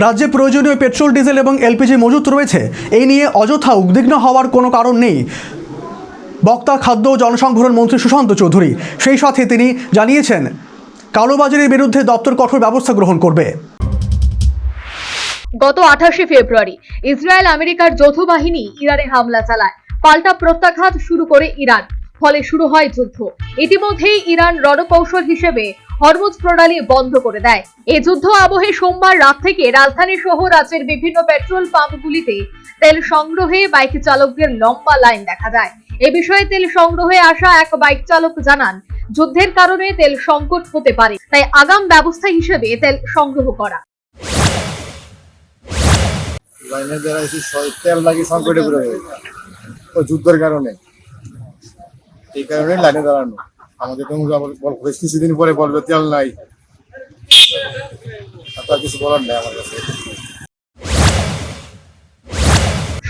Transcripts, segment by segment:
রাজ্যে প্রয়োজনীয় petrol, diesel এবং এলপিজি মজুত রয়েছে। এই নিয়ে অযথা উদ্বিগ্ন হওয়ার কোনো কারণ নেই বক্তা খাদ্য ও জনসংভরণ মন্ত্রী সুশান্ত চৌধুরী। সেই সাথে তিনি জানিয়েছেন, কালোবাজারির বিরুদ্ধে দপ্তর কঠোর ব্যবস্থা গ্রহণ করবে। গত 28শে ফেব্রুয়ারি ইসরায়েল আমেরিকার যৌথ বাহিনী ইরানে হামলা চালায়। পাল্টা প্রত্যাঘাত শুরু করে ইরান, ফলে শুরু হয় যুদ্ধ। ইতিমধ্যেই ইরান রণকৌশল হিসেবে হরমুজ প্রণালী বন্ধ করে দেয়। এই যুদ্ধ আবহে সোমবার রাত থেকে রাজধানী সহ রাজ্যের বিভিন্ন পেট্রোল পাম্পগুলিতে তেল সংগ্রহে বাইক চালকদের লম্বা লাইন দেখা যায়। এ বিষয়ে তেল সংগ্রহে আসা এক বাইক চালক জানান, যুদ্ধের কারণে তেল সংকট হতে পারে, তাই আগাম ব্যবস্থা হিসেবে তেল সংগ্রহ করা। লাইনে দাঁড়াইছি, তেল নাকি সংকটে পড়ে গেছে ওই যুদ্ধের কারণে। এই কারণে লাইনে দাঁড়ানো। আমাদের তো বেশ কিছুদিন পরে বলবে তেল নাই, আপনার কিছু বলার নেই আমার কাছে।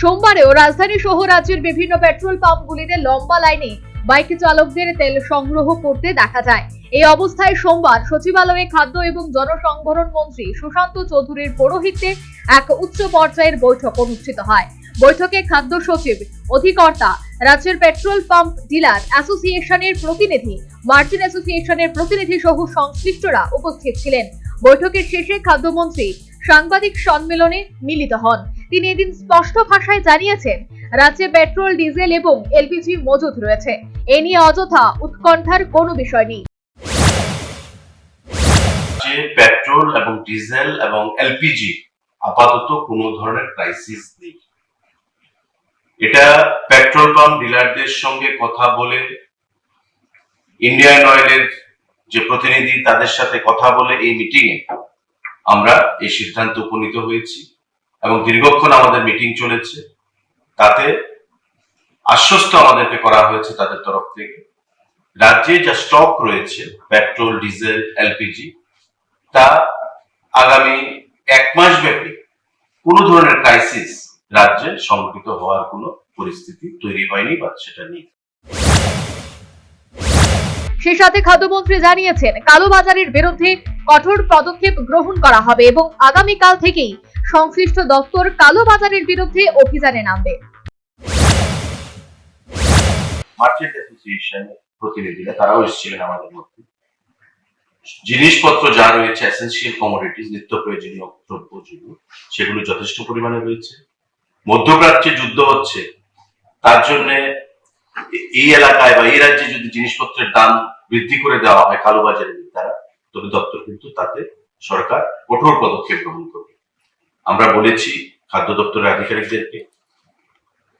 সোমবারেও রাজধানী সহ রাজ্যের বিভিন্ন পেট্রোল পাম্পগুলিতে লম্বা লাইনে বাইক চালকদের তেল সংগ্রহ করতে দেখা যায়। এই অবস্থায় সোমবার সচিবালয়ে খাদ্য এবং জনসংভরণ মন্ত্রী সুশান্ত চৌধুরীর পৌরোহিত্যে এক উচ্চ পর্যায়ের বৈঠক অনুষ্ঠিত হয়। বৈঠকে খাদ্য সচিব, অধিকর্তা, রাজ্যের পেট্রোল পাম্প ডিলার অ্যাসোসিয়েশনের প্রতিনিধি, মার্চেন্ট অ্যাসোসিয়েশনের প্রতিনিধি সহ সংশ্লিষ্টরা উপস্থিত ছিলেন। বৈঠকের শেষে খাদ্যমন্ত্রী সাংবাদিক সম্মেলনে মিলিত হন। তিনি এদিন স্পষ্ট ভাষায় জানিয়েছেন, রাজ্যে পেট্রোল, ডিজেল এবং এলপিজি মজুত রয়েছে। এ নিয়ে অযথা উৎকণ্ঠার কোনো বিষয় নেই। পেট্রোল এবং ডিজেল এবং এলপিজি আপাতত কোনো ধরনের ক্রাইসিস নেই। এটা পেট্রোল পাম্প ডিলারদের সঙ্গে কথা বলে, ইন্ডিয়ান অয়েলের যে প্রতিনিধি তাদের সাথে কথা বলে এই মিটিংয়ে আমরা এই সিদ্ধান্তে উপনীত হয়েছি এবং দীর্ঘক্ষণ আমাদের মিটিং চলেছে। তাতে আশ্বস্ত আমাদেরকে করা হয়েছে তাদের তরফ থেকে, রাজ্যে যা স্টক রয়েছে পেট্রোল, ডিজেল, এলপিজি, তা আগামী 1 মাস ব্যাপী কোনো ধরনের ক্রাইসিস রাজ্যে সংঘটিত হওয়ার কোনো পরিস্থিতি তৈরি হয়নি বা সেটা নেই। সে সাথে খাদ্যমন্ত্রী জানিয়েছেন, কালোবাজারের বিরুদ্ধে কঠোর পদক্ষেপ গ্রহণ করা হবে এবং আগামীকাল থেকেই সংশ্লিষ্ট দপ্তর কালোবাজারের বিরুদ্ধে অভিযানে নামবে। মার্চেন্ট অ্যাসোসিয়েশন প্রতিনিধিরা তারাও এসেছিলেন আমাদের মধ্যে। জিনিসপত্র যা রয়েছে, এসেনশিয়াল কমোডিটিস, নিত্য প্রয়োজনীয় দ্রব্য যেগুলো, সেগুলো যথেষ্ট পরিমাণে রয়েছে। মধ্যপ্রাচ্যে যুদ্ধ হচ্ছে, তার জন্য এই এলাকায় বা এই রাজ্যে যদি জিনিসপত্রের দাম বৃদ্ধি করে দেওয়া হয় কালোবাজারের দ্বারা, তবে দপ্তর কিন্তু তাতে সরকার কঠোর পদক্ষেপ গ্রহণ করবে। আমরা বলেছি খাদ্য দপ্তরের আধিকারিকদেরকে,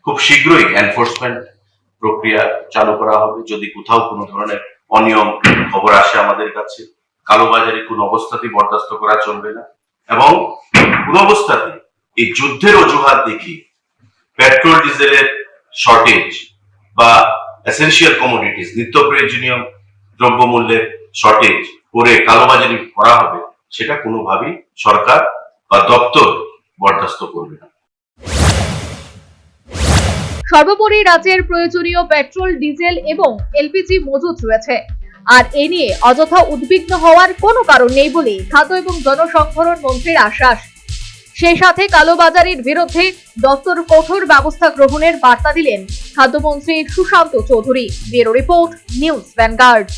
খুব শীঘ্রই এনফোর্সমেন্ট প্রক্রিয়া চালু করা হবে। যদি কোথাও কোনো ধরনের অনিয়ম খবর আসে আমাদের কাছে, কালোবাজারে কোনো অবস্থাতেই বরদাস্ত করা চলবে না এবং কোনো অবস্থাতে এই যুদ্ধের অজুহাত দেখিয়ে পেট্রোল, ডিজেলের শর্টেজ বা এসেনশিয়াল কমোডিটিস, নিত্য প্রয়োজনীয় দ্রব্যমূল্যের শর্টেজ করে কালোবাজারি করা হবে, সেটা কোনোভাবেই সরকার বা দপ্তর বরদাস্ত করবে না। সর্বোপরি রাজ্যের প্রয়োজনীয় পেট্রোল, ডিজেল এবং এলপিজি মজুত রয়েছে, আর এ নিয়ে অযথা উদ্বিগ্ন হওয়ার কোনো কারণ নেই বলে খাদ্য এবং জনসংভরণ মন্ত্রীর আশ্বাস। সেই সাথে কালোবাজারির বিরুদ্ধে দপ্তর কঠোর ব্যবস্থা গ্রহণের বার্তা দিলেন খাদ্যমন্ত্রী Sushanta Chowdhury. Bureau report, news vanguard.